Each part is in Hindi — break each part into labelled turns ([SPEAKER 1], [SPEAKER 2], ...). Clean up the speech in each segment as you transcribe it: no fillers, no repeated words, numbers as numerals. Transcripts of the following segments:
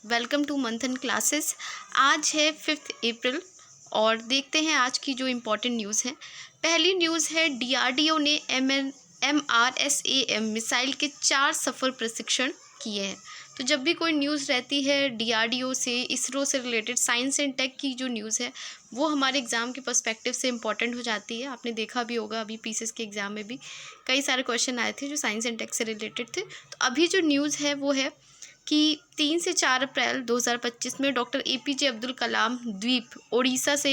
[SPEAKER 1] वेलकम टू मंथन क्लासेस। आज है 5 अप्रैल और देखते हैं आज की जो इम्पोर्टेंट न्यूज़ है। पहली न्यूज़ है DRDO ने MRSAM मिसाइल के 4 सफल प्रशिक्षण किए हैं। तो जब भी कोई न्यूज़ रहती है DRDO से, इसरो से रिलेटेड साइंस एंड टेक की जो न्यूज़ है वो हमारे एग्ज़ाम के पर्सपेक्टिव से इम्पॉर्टेंट हो जाती है। आपने देखा भी होगा अभी पीसीएस के एग्ज़ाम में भी कई सारे क्वेश्चन आए थे जो साइंस एंड टेक से रिलेटेड थे। तो अभी जो न्यूज़ है वो है कि 3 से 4 अप्रैल 2025 में डॉक्टर APJ अब्दुल कलाम द्वीप ओडिशा से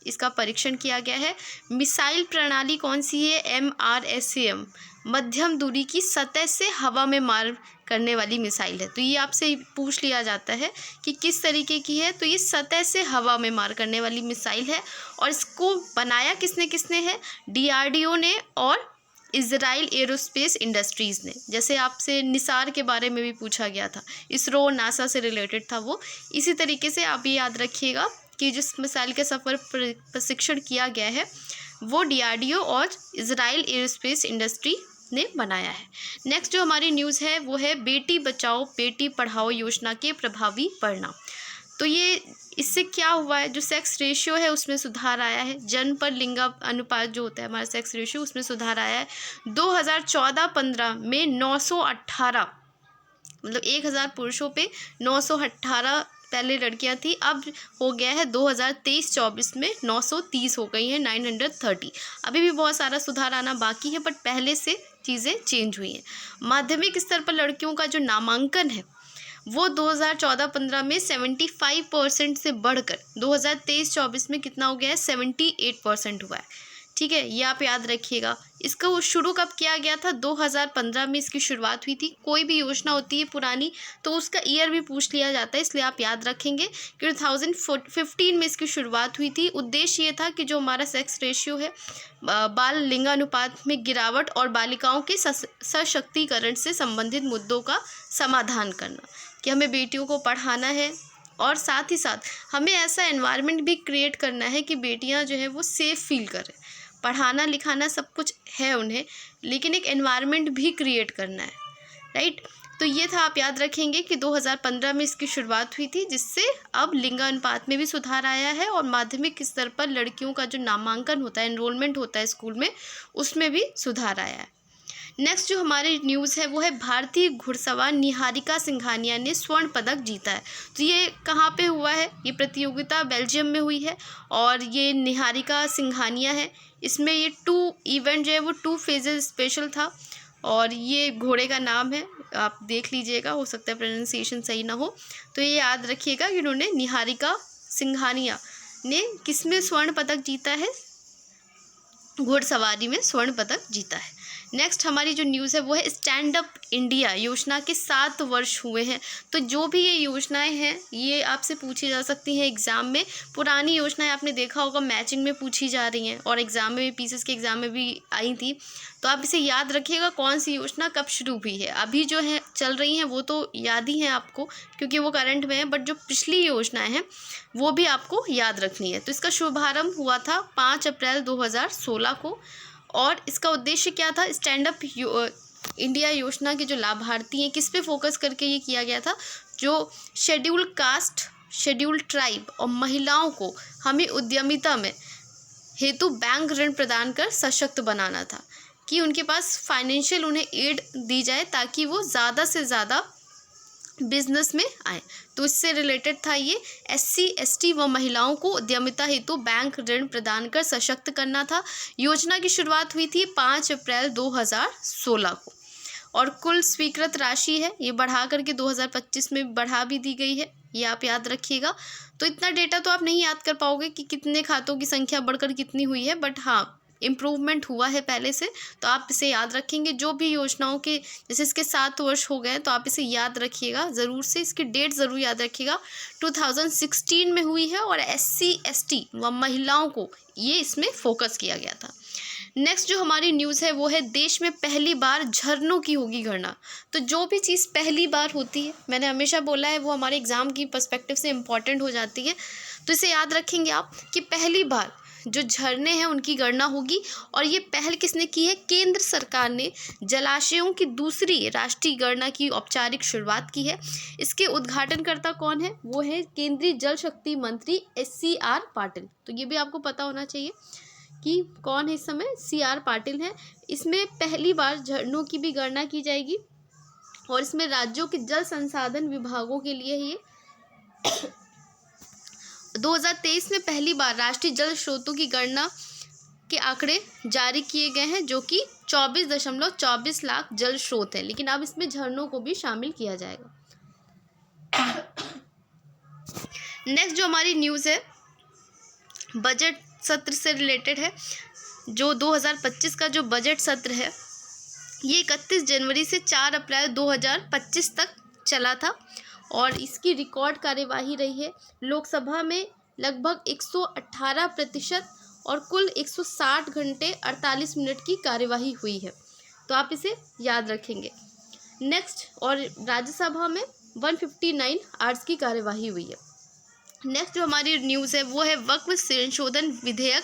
[SPEAKER 1] इसका परीक्षण किया गया है। मिसाइल प्रणाली कौन सी है? MRSAM, मध्यम दूरी की सतह से हवा में मार करने वाली मिसाइल है। तो ये आपसे पूछ लिया जाता है कि किस तरीके की है, तो ये सतह से हवा में मार करने वाली मिसाइल है। और इसको बनाया किसने किसने है? DRDO ने और इज़राइल एरोस्पेस इंडस्ट्रीज़ ने। जैसे आपसे निसार के बारे में भी पूछा गया था, इसरो नासा से रिलेटेड था वो। इसी तरीके से आप ये याद रखिएगा कि जिस मिसाइल के सफल प्रशिक्षण किया गया है वो DRDO और इज़राइल एरोस्पेस इंडस्ट्री ने बनाया है। नेक्स्ट जो हमारी न्यूज़ है वो है बेटी बचाओ बेटी पढ़ाओ योजना के प्रभावी परिणाम। तो ये इससे क्या हुआ है? जो सेक्स रेशियो है उसमें सुधार आया है। जन्म पर लिंग अनुपात जो होता है हमारा सेक्स रेशियो, उसमें सुधार आया है। 2014-15 में 918, मतलब 1000 पुरुषों पे 918 पहले लड़कियां थी, अब हो गया है 2023-24 में 930 हो गई हैं, 930। अभी भी बहुत सारा सुधार आना बाकी है बट पहले से चीज़ें चेंज हुई हैं। माध्यमिक स्तर पर लड़कियों का जो नामांकन है वो 2014-15 में 75% से बढ़कर 2023-24 में कितना हो गया है? 78% हुआ है। ठीक है, ये आप याद रखिएगा। इसका वो शुरू कब किया गया था? 2015 में इसकी शुरुआत हुई थी। कोई भी योजना होती है पुरानी तो उसका ईयर भी पूछ लिया जाता है, इसलिए आप याद रखेंगे कि 2015 में इसकी शुरुआत हुई थी। उद्देश्य ये था कि जो हमारा सेक्स रेशियो है, बाल लिंगानुपात में गिरावट और बालिकाओं के सशक्तिकरण से संबंधित मुद्दों का समाधान करना, कि हमें बेटियों को पढ़ाना है और साथ ही साथ हमें ऐसा एनवायरनमेंट भी क्रिएट करना है कि बेटियां जो है वो सेफ़ फील करें। पढ़ाना लिखाना सब कुछ है उन्हें, लेकिन एक एनवायरनमेंट भी क्रिएट करना है, राइट। तो ये था, आप याद रखेंगे कि 2015 में इसकी शुरुआत हुई थी, जिससे अब लिंगानुपात में भी सुधार आया है और माध्यमिक स्तर पर लड़कियों का जो नामांकन होता है, एनरोलमेंट होता है स्कूल में, उसमें भी सुधार आया है। नेक्स्ट जो हमारी न्यूज़ है वो है भारतीय घुड़सवार निहारिका सिंघानिया ने स्वर्ण पदक जीता है। तो ये कहाँ पे हुआ है? ये प्रतियोगिता बेल्जियम में हुई है और ये निहारिका सिंघानिया है। इसमें ये 2 इवेंट जो है वो 2 फेजेस स्पेशल था और ये घोड़े का नाम है, आप देख लीजिएगा, हो सकता है प्रोनाउंसिएशन सही ना हो। तो ये याद रखिएगा कि उन्होंने निहारिका सिंघानिया ने किस में स्वर्ण पदक जीता है? घुड़सवारी में स्वर्ण पदक जीता है। नेक्स्ट हमारी जो न्यूज़ है वो है स्टैंड अप इंडिया योजना के 7 वर्ष हुए हैं। तो जो भी ये योजनाएं हैं ये आपसे पूछी जा सकती हैं एग्ज़ाम में। पुरानी योजनाएं आपने देखा होगा मैचिंग में पूछी जा रही हैं और एग्ज़ाम में भी, पीसीएस के एग्ज़ाम में भी आई थी। तो आप इसे याद रखिएगा कौन सी योजना कब शुरू हुई है। अभी जो है चल रही हैं वो तो याद ही हैं आपको क्योंकि वो करंट में है, बट जो पिछली योजनाएं हैं वो भी आपको याद रखनी है। तो इसका शुभारंभ हुआ था 5 अप्रैल 2016 को और इसका उद्देश्य क्या था? स्टैंड अप इंडिया योजना के जो लाभार्थी हैं, किस पे फोकस करके ये किया गया था? जो शेड्यूल कास्ट, शेड्यूल ट्राइब और महिलाओं को हमें उद्यमिता में हेतु बैंक ऋण प्रदान कर सशक्त बनाना था, कि उनके पास फाइनेंशियल उन्हें एड दी जाए ताकि वो ज़्यादा से ज़्यादा बिजनेस में आए। तो इससे रिलेटेड था ये। SC ST व महिलाओं को उद्यमिता हेतु बैंक ऋण प्रदान कर सशक्त करना था। योजना की शुरुआत हुई थी 5 अप्रैल 2016 को और कुल स्वीकृत राशि है ये बढ़ा करके 2025 में बढ़ा भी दी गई है, ये आप याद रखिएगा। तो इतना डेटा तो आप नहीं याद कर पाओगे कि कितने खातों की संख्या बढ़कर कितनी हुई है, बट हाँ इम्प्रूवमेंट हुआ है पहले से, तो आप इसे याद रखेंगे। जो भी योजनाओं के जैसे इसके 7 वर्ष हो गए तो आप इसे याद रखिएगा ज़रूर से, इसकी डेट ज़रूर याद रखिएगा। 2016 में हुई है और SC ST व महिलाओं को ये इसमें फोकस किया गया था। नेक्स्ट जो हमारी न्यूज़ है वो है देश में पहली बार झरनों की होगी गणना। तो जो भी चीज़ पहली बार होती है, मैंने हमेशा बोला है, वो हमारे एग्ज़ाम की पर्सपेक्टिव से इम्पॉर्टेंट हो जाती है। तो इसे याद रखेंगे आप कि पहली बार जो झरने हैं उनकी गणना होगी। और ये पहल किसने की है? केंद्र सरकार ने जलाशयों की दूसरी राष्ट्रीय गणना की औपचारिक शुरुआत की है। इसके उद्घाटनकर्ता कौन है? वो है केंद्रीय जल शक्ति मंत्री SCR पाटिल। तो ये भी आपको पता होना चाहिए कि कौन है इस समय, CR पाटिल है। इसमें पहली बार झरनों की भी गणना की जाएगी और इसमें राज्यों के जल संसाधन विभागों के लिए ये 2023 में पहली बार राष्ट्रीय जल स्रोतों की गणना के आंकड़े जारी किए गए हैं, जो कि 24.24 लाख जल स्रोत है, लेकिन अब इसमें झरनों को भी शामिल किया जाएगा। नेक्स्ट जो हमारी न्यूज़ है बजट सत्र से रिलेटेड है। जो 2025 का जो बजट सत्र है ये 31 जनवरी से 4 अप्रैल 2025 तक चला था और इसकी रिकॉर्ड कार्यवाही रही है। लोकसभा में लगभग 118% और कुल 160 घंटे 48 मिनट की कार्यवाही हुई है, तो आप इसे याद रखेंगे। नेक्स्ट, और राज्यसभा में 159 आवर्स की कार्यवाही हुई है। नेक्स्ट जो हमारी न्यूज़ है वो है वक्फ संशोधन विधेयक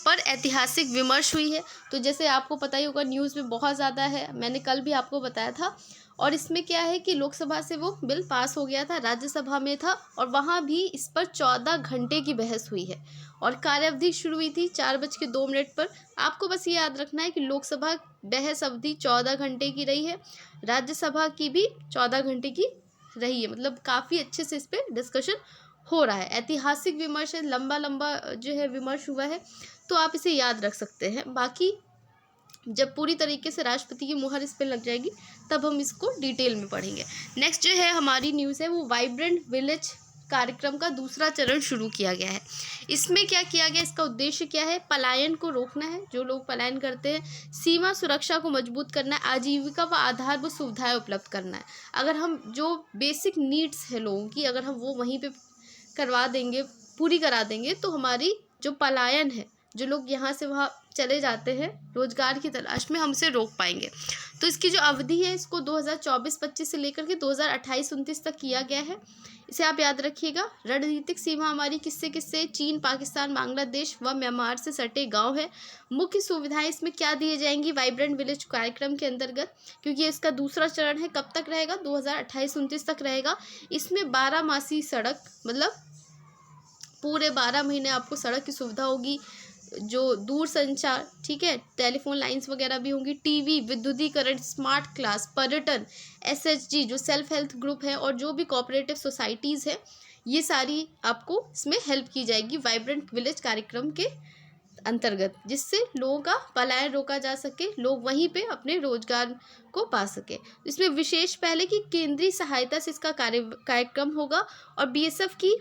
[SPEAKER 1] पर ऐतिहासिक विमर्श हुई है। तो जैसे आपको पता ही होगा न्यूज़ में बहुत ज़्यादा है, मैंने कल भी आपको बताया था। और इसमें क्या है कि लोकसभा से वो बिल पास हो गया था, राज्यसभा में था और वहाँ भी इस पर 14 घंटे की बहस हुई है और कार्यावधि शुरू हुई थी 4:02 पर। आपको बस ये याद रखना है कि लोकसभा बहस अवधि 14 घंटे की रही है, राज्यसभा की भी 14 घंटे की रही है। मतलब काफ़ी अच्छे से इस पर डिस्कशन हो रहा है। ऐतिहासिक विमर्श है, लंबा जो है विमर्श हुआ है, तो आप इसे याद रख सकते हैं। बाकी जब पूरी तरीके से राष्ट्रपति की मुहर इस पर लग जाएगी तब हम इसको डिटेल में पढ़ेंगे। नेक्स्ट जो है हमारी न्यूज़ है वो वाइब्रेंट विलेज कार्यक्रम का दूसरा चरण शुरू किया गया है। इसमें क्या किया गया, इसका उद्देश्य क्या है? पलायन को रोकना है, जो लोग पलायन करते हैं, सीमा सुरक्षा को मजबूत करना है, आजीविका व आधारभूत सुविधाएं उपलब्ध करना है। अगर हम जो बेसिक नीड्स है लोगों की, अगर हम वो वहीं पे करवा देंगे, पूरी करा देंगे, तो हमारी जो पलायन है, जो लोग यहाँ से वहाँ चले जाते हैं रोजगार की तलाश में, हम इसे रोक पाएंगे। तो इसकी जो अवधि है इसको 2024-25 से लेकर के 2028-29 तक किया गया है। इसे आप याद रखिएगा। रणनीतिक सीमा हमारी किससे किससे? चीन, पाकिस्तान, बांग्लादेश व म्यांमार से सटे गांव है। मुख्य सुविधाएं इसमें क्या दिए जाएंगी वाइब्रेंट विलेज कार्यक्रम के अंतर्गत? क्योंकि ये इसका दूसरा चरण है। कब तक रहेगा? 2028-29 तक रहेगा। इसमें 12 सड़क, मतलब पूरे 12 महीने आपको सड़क की सुविधा होगी, जो दूर संचार, ठीक है, टेलीफोन लाइंस वगैरह भी होंगी, टीवी, विद्युतीकरण, स्मार्ट क्लास, पर्यटन, SHG जो सेल्फ हेल्प ग्रुप है और जो भी कोऑपरेटिव सोसाइटीज़ है, ये सारी आपको इसमें हेल्प की जाएगी वाइब्रेंट विलेज कार्यक्रम के अंतर्गत, जिससे लोगों का पलायन रोका जा सके, लोग वहीं पे अपने रोजगार को पा सके। इसमें विशेष पहले कि केंद्रीय सहायता से इसका कार्यक्रम होगा और BSF की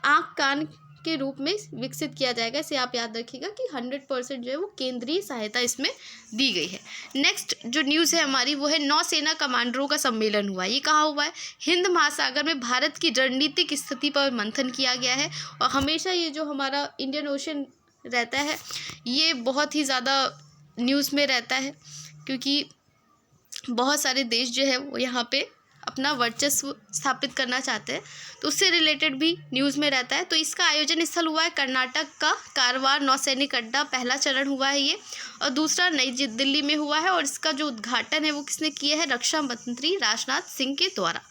[SPEAKER 1] आँख कान के रूप में विकसित किया जाएगा। इसे आप याद रखिएगा कि 100% जो है वो केंद्रीय सहायता इसमें दी गई है। नेक्स्ट जो न्यूज़ है हमारी वो है नौसेना कमांडरों का सम्मेलन हुआ। ये कहाँ हुआ है? हिंद महासागर में भारत की रणनीतिक स्थिति पर मंथन किया गया है। और हमेशा ये जो हमारा इंडियन ओशन रहता है ये बहुत ही ज़्यादा न्यूज़ में रहता है, क्योंकि बहुत सारे देश जो है वो यहाँ पे अपना वर्चस्व स्थापित करना चाहते हैं, तो उससे रिलेटेड भी न्यूज़ में रहता है। तो इसका आयोजन स्थल हुआ है कर्नाटक का कारवार नौसैनिक अड्डा, पहला चरण हुआ है ये, और दूसरा नई दिल्ली में हुआ है। और इसका जो उद्घाटन है वो किसने किया है? रक्षा मंत्री राजनाथ सिंह के द्वारा।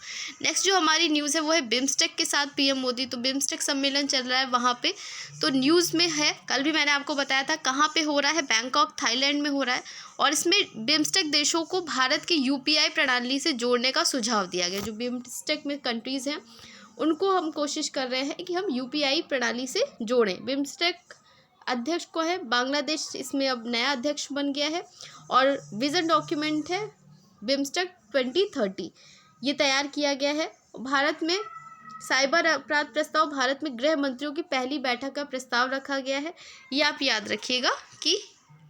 [SPEAKER 1] नेक्स्ट जो हमारी न्यूज़ है वो है बिम्स्टेक के साथ PM मोदी। तो बिम्स्टेक सम्मेलन चल रहा है वहाँ पे, तो न्यूज़ में है, कल भी मैंने आपको बताया था कहाँ पे हो रहा है, बैंकॉक थाईलैंड में हो रहा है। और इसमें बिम्स्टेक देशों को भारत की UPI प्रणाली से जोड़ने का सुझाव दिया गया। जो बिम्स्टेक में कंट्रीज़ हैं उनको हम कोशिश कर रहे हैं कि हम UPI प्रणाली से जोड़ें। बिम्स्टेक अध्यक्ष को है बांग्लादेश, इसमें अब नया अध्यक्ष बन गया है। और विज़न डॉक्यूमेंट है बिम्स्टेक 2030, ये तैयार किया गया है। भारत में साइबर अपराध प्रस्ताव, भारत में गृह मंत्रियों की पहली बैठक का प्रस्ताव रखा गया है। ये आप याद रखिएगा कि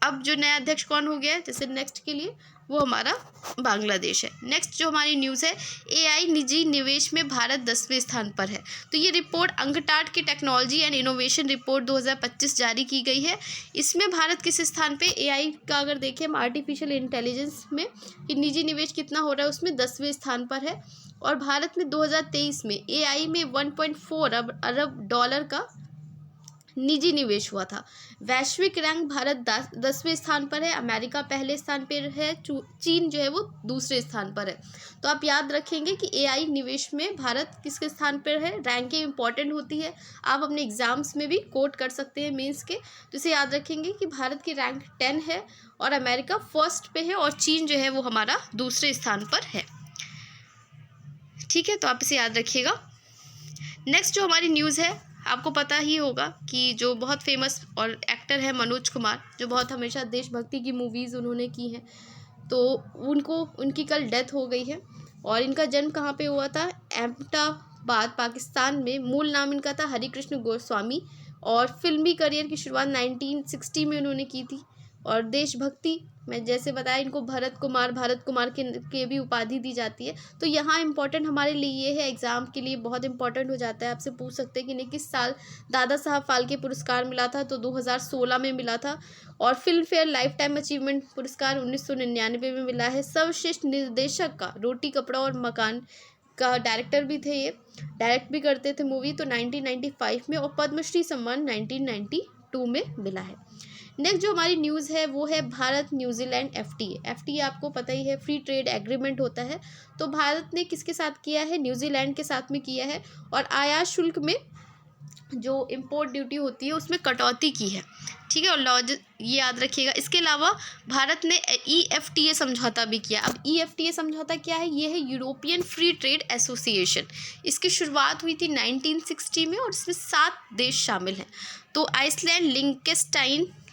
[SPEAKER 1] अब जो नया अध्यक्ष कौन हो गया है, जैसे नेक्स्ट के लिए वो हमारा बांग्लादेश है। नेक्स्ट जो हमारी न्यूज़ है AI निजी निवेश में भारत 10वें स्थान पर है। तो ये रिपोर्ट अंकटाड की टेक्नोलॉजी एंड इनोवेशन रिपोर्ट 2025 जारी की गई है। इसमें भारत किस स्थान पे? AI का अगर देखें हम आर्टिफिशियल इंटेलिजेंस में कि निजी निवेश कितना हो रहा है उसमें 10वें स्थान पर है। और भारत में 2023 में AI में $1.4 अरब का निजी निवेश हुआ था। वैश्विक रैंक भारत 10वें स्थान पर है, अमेरिका पहले स्थान पर है, चीन जो है वो दूसरे स्थान पर है। तो आप याद रखेंगे कि एआई निवेश में भारत किसके स्थान पर है। रैंकिंग इंपॉर्टेंट होती है, आप अपने एग्जाम्स में भी कोट कर सकते हैं मेंस के। तो इसे याद रखेंगे कि भारत की रैंक 10 है और अमेरिका फर्स्ट पे है और चीन जो है वो हमारा दूसरे स्थान पर है। ठीक है, तो आप इसे याद रखिएगा। नेक्स्ट जो हमारी न्यूज़ है, आपको पता ही होगा कि जो बहुत फेमस और एक्टर है मनोज कुमार, जो बहुत हमेशा देशभक्ति की मूवीज़ उन्होंने की हैं, तो उनकी कल डेथ हो गई है। और इनका जन्म कहाँ पे हुआ था? अहमदाबाद पाकिस्तान में। मूल नाम इनका था हरिकृष्ण गोस्वामी और फिल्मी करियर की शुरुआत 1960 में उन्होंने की थी। और देशभक्ति में जैसे बताया, इनको भारत कुमार के भी उपाधि दी जाती है। तो यहाँ इंपॉर्टेंट हमारे लिए ये है, एग्जाम के लिए बहुत इंपॉर्टेंट हो जाता है। आपसे पूछ सकते हैं कि इन्हें किस साल दादा साहब फाल्के पुरस्कार मिला था? तो 2016 में मिला था। और film fair life time achievement पुरस्कार 1999 में मिला है। सर्वश्रेष्ठ निर्देशक का रोटी कपड़ा और मकान का डायरेक्टर भी थे, ये डायरेक्ट भी करते थे मूवी, तो 1995 में। और पद्मश्री सम्मान 1992 में मिला है। नेक्स्ट जो हमारी न्यूज़ है वो है भारत न्यूजीलैंड एफटीए आपको पता ही है, फ्री ट्रेड एग्रीमेंट होता है। तो भारत ने किसके साथ किया है? न्यूजीलैंड के साथ में किया है। और आयात शुल्क में जो इम्पोर्ट ड्यूटी होती है उसमें कटौती की है। ठीक है, और ये याद रखिएगा। इसके अलावा भारत ने EFTA समझौता भी किया। अब EFTA समझौता क्या है? ये है यूरोपियन फ्री ट्रेड एसोसिएशन। इसकी शुरुआत हुई थी 1960 में और इसमें 7 देश शामिल हैं। तो आइसलैंड,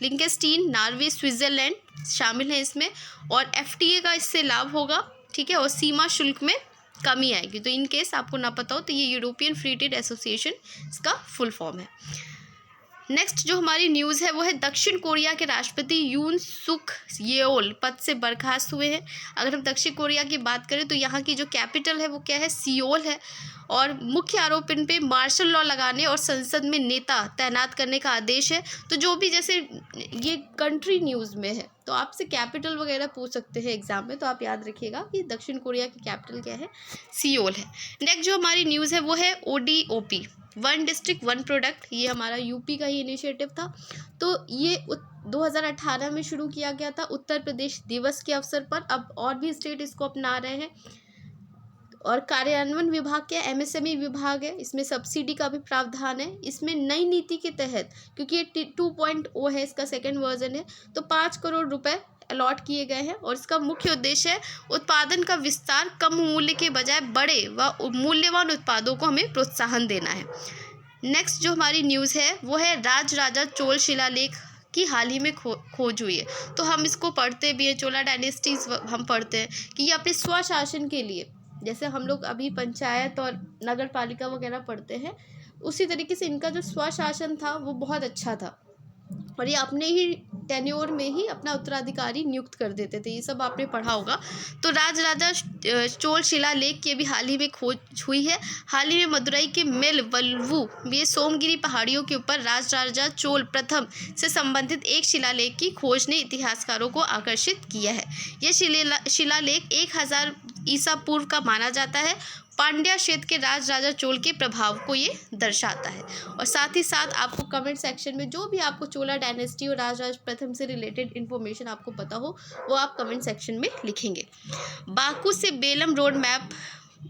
[SPEAKER 1] लिंकेस्टीन, नॉर्वे, स्विट्ज़रलैंड शामिल हैं इसमें। और FTA का इससे लाभ होगा। ठीक है, और सीमा शुल्क में कमी आएगी। तो इन केस आपको ना पता हो तो ये यूरोपियन फ्री ट्रेड एसोसिएशन इसका फुल फॉर्म है। नेक्स्ट जो हमारी न्यूज़ है वो है दक्षिण कोरिया के राष्ट्रपति यून सुक येओल पद से बर्खास्त हुए हैं। अगर हम दक्षिण कोरिया की बात करें तो यहाँ की जो कैपिटल है वो क्या है? सियोल है। और मुख्य आरोप इन पे मार्शल लॉ लगाने और संसद में नेता तैनात करने का आदेश है। तो जो भी जैसे ये कंट्री न्यूज़ में है तो आपसे कैपिटल वगैरह पूछ सकते हैं एग्जाम में, तो आप याद रखिएगा कि दक्षिण कोरिया की कैपिटल क्या है? सियोल है। नेक्स्ट जो हमारी न्यूज़ है वो है ODOP, one district one product. ये हमारा यूपी का ही इनिशिएटिव था। तो ये 2018 में शुरू किया गया था उत्तर प्रदेश दिवस के अवसर पर। अब और भी स्टेट इसको अपना रहे हैं। और कार्यान्वयन विभाग के MSME विभाग है, इसमें सब्सिडी का भी प्रावधान है। इसमें नई नीति के तहत, क्योंकि ये 2.0 है, इसका सेकेंड वर्जन है, तो 5 करोड़ रुपए अलॉट किए गए हैं। और इसका मुख्य उद्देश्य है उत्पादन का विस्तार, कम मूल्य के बजाय बड़े व मूल्यवान उत्पादों को हमें प्रोत्साहन देना है। नेक्स्ट जो हमारी न्यूज़ है वो है राजराजा चोल शिलालेख की हाल ही में खोज हुई है। तो हम इसको पढ़ते भी हैं, चोला डायनेस्टीज हम पढ़ते हैं कि ये अपने स्वशासन के लिए, जैसे हम लोग अभी पंचायत और नगर पालिका वगैरह पढ़ते हैं, उसी तरीके से इनका जो स्वशासन था वो बहुत अच्छा था। और ये अपने ही टेन्योर में ही अपना उत्तराधिकारी नियुक्त कर देते थे। ये सब आपने पढ़ा होगा। तो राजराजा चोल शिलालेख की अभी हाल ही में खोज हुई है। हाल ही में मदुरई के मेलवल्लू में सोमगिरी पहाड़ियों के ऊपर राजराजा चोल प्रथम से संबंधित एक शिलालेख की खोज ने इतिहासकारों को आकर्षित किया है। यह शिलालेख 1000 ईसा पूर्व का माना जाता है। पांड्या क्षेत्र के राजराजा चोल के प्रभाव को ये दर्शाता है। और साथ ही साथ आपको कमेंट सेक्शन में जो भी आपको चोला डायनेस्टी और राजराज प्रथम से रिलेटेड इन्फॉर्मेशन आपको पता हो वो आप कमेंट सेक्शन में लिखेंगे। बाकू से बेलम रोड मैप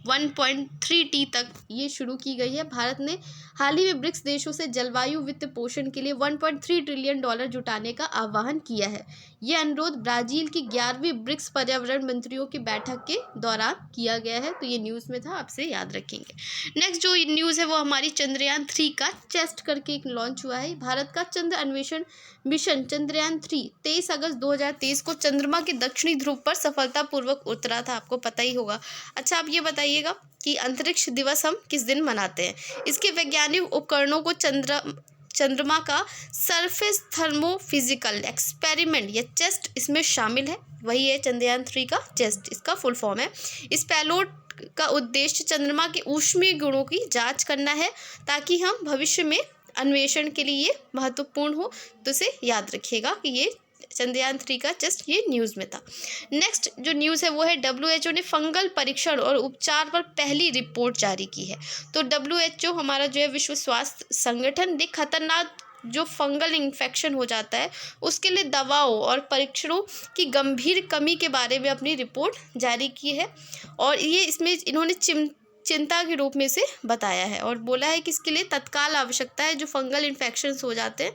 [SPEAKER 1] 1.3T तक ये शुरू की गई है। भारत ने हाल ही में ब्रिक्स देशों से जलवायु वित्त पोषण के लिए $1.3 ट्रिलियन जुटाने का आह्वान किया है। यह अनुरोध ब्राज़ील की 11वीं ब्रिक्स पर्यावरण मंत्रियों की बैठक के दौरान किया गया है। तो ये न्यूज़ में था, आपसे याद रखेंगे। नेक्स्ट जो न्यूज़ है वो हमारी चंद्रयान 3 का चेस्ट करके एक लॉन्च हुआ है। भारत का चंद्र अन्वेषण मिशन चंद्रयान 3 23 अगस्त 2023 को चंद्रमा के दक्षिणी ध्रुव पर सफलतापूर्वक उतरा था, आपको पता ही होगा। अच्छा, आप ये बताइएगा कि अंतरिक्ष दिवस हम किस दिन मनाते हैं? इसके वैज्ञानिक उपकरणों को चंद्रमा का सरफेस थर्मोफिजिकल एक्सपेरिमेंट या चेस्ट इसमें शामिल है। वही है चंद्रयान 3 का चेस्ट, इसका फुल फॉर्म है। इस पेलोड का उद्देश्य चंद्रमा के ऊष्मीय गुणों की जांच करना है ताकि हम भविष्य में अन्वेषण के लिए ये महत्वपूर्ण हो। तो इसे याद रखिएगा कि ये चंद्रयान 3 का जस्ट ये न्यूज़ में था। नेक्स्ट जो न्यूज़ है वो है WHO ने फंगल परीक्षण और उपचार पर पहली रिपोर्ट जारी की है। तो WHO हमारा जो है विश्व स्वास्थ्य संगठन ने खतरनाक जो फंगल इन्फेक्शन हो जाता है उसके लिए दवाओं और परीक्षणों की गंभीर कमी के बारे में अपनी रिपोर्ट जारी की है। और ये इसमें इन्होंने चिंता के रूप में से बताया है और बोला है कि इसके लिए तत्काल आवश्यकता है। जो फंगल इन्फेक्शंस हो जाते हैं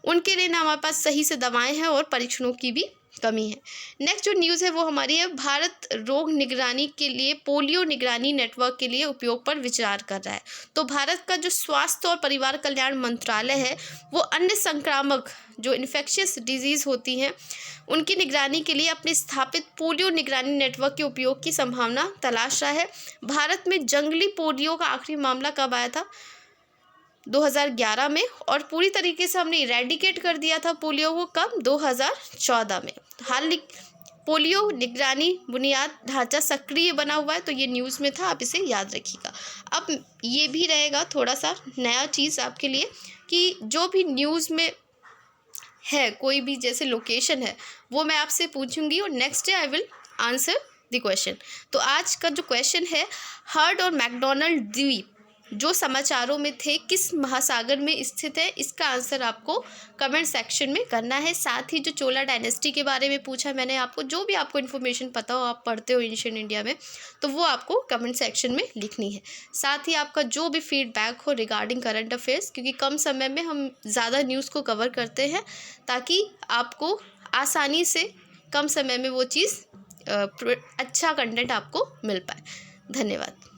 [SPEAKER 1] उनके लिए ना हमारे पास सही से दवाएं हैं और परीक्षणों की भी कमी है। नेक्स्ट जो न्यूज़ है वो हमारी है, भारत रोग निगरानी के लिए पोलियो निगरानी नेटवर्क के लिए उपयोग पर विचार कर रहा है। तो भारत का जो स्वास्थ्य और परिवार कल्याण मंत्रालय है वो अन्य संक्रामक जो इन्फेक्शियस डिजीज़ होती हैं उनकी निगरानी के लिए अपने स्थापित पोलियो निगरानी नेटवर्क के उपयोग की संभावना तलाश रहा है। भारत में जंगली पोलियो का आखिरी मामला कब आया था? 2011 में। और पूरी तरीके से हमने इरेडिकेट कर दिया था पोलियो को कब? 2014 में। हाल पोलियो निगरानी बुनियाद ढांचा सक्रिय बना हुआ है, तो ये न्यूज़ में था, आप इसे याद रखिएगा। अब ये भी रहेगा थोड़ा सा नया चीज़ आपके लिए कि जो भी न्यूज़ में है कोई भी जैसे लोकेशन है वो मैं आपसे पूछूंगी और next day I will answer the question. तो आज का जो क्वेश्चन है, हर्ड और मैकडोनल्ड द्वीप जो समाचारों में थे किस महासागर में स्थित है? इसका आंसर आपको कमेंट सेक्शन में करना है। साथ ही जो चोला डायनेस्टी के बारे में पूछा मैंने आपको, जो भी आपको इन्फॉर्मेशन पता हो, आप पढ़ते हो एंशिएंट इंडिया में, तो वो आपको कमेंट सेक्शन में लिखनी है। साथ ही आपका जो भी फीडबैक हो रिगार्डिंग करंट अफेयर्स, क्योंकि कम समय में हम ज़्यादा न्यूज़ को कवर करते हैं ताकि आपको आसानी से कम समय में वो चीज़ अच्छा कंटेंट आपको मिल पाए। धन्यवाद।